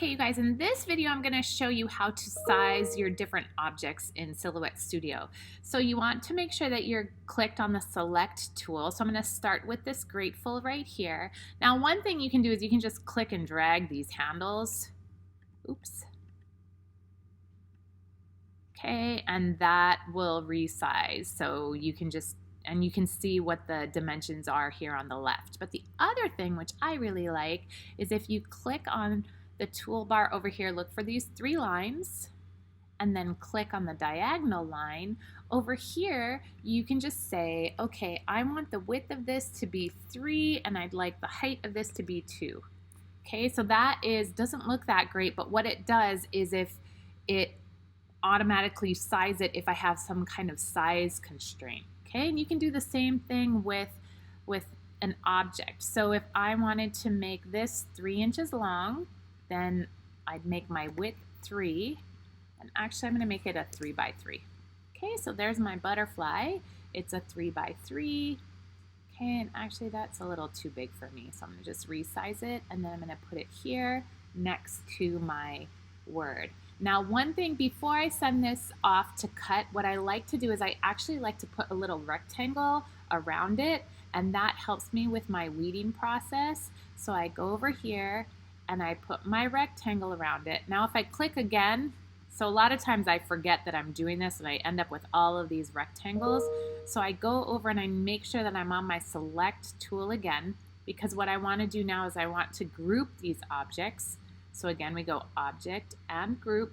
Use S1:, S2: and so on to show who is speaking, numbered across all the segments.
S1: Okay, you guys, in this video, I'm going to show you how to size your different objects in Silhouette Studio. So you want to make sure that you're clicked on the select tool. So I'm going to start with this grateful right here. Now, one thing you can do is you can just click and drag these handles. Oops. Okay, and that will resize. So you can just, and you can see what the dimensions are here on the left. But the other thing, which I really like, is if you click on the toolbar over here, look for these three lines, and then click on the diagonal line. Over here, you can just say, okay, I want the width of this to be 3, and I'd like the height of this to be 2. Okay, so that doesn't look that great, but what it does is if it automatically size it if I have some kind of size constraint. Okay, and you can do the same thing with an object. So if I wanted to make this 3 inches long, then I'd make my width 3, and actually I'm going to make it a 3 by 3. Okay, so there's my butterfly. It's a 3 by 3. Okay, and actually that's a little too big for me, so I'm going to just resize it, and then I'm going to put it here next to my word. Now, one thing before I send this off to cut, what I like to do is I actually like to put a little rectangle around it, and that helps me with my weeding process. So I go over here and I put my rectangle around it. Now if I click again, so a lot of times I forget that I'm doing this and I end up with all of these rectangles. So I go over and I make sure that I'm on my select tool again, because what I want to do now is I want to group these objects. So again, we go object and group.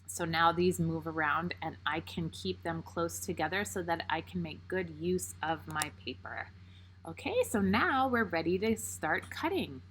S1: So now these move around and I can keep them close together so that I can make good use of my paper. Okay, so now we're ready to start cutting.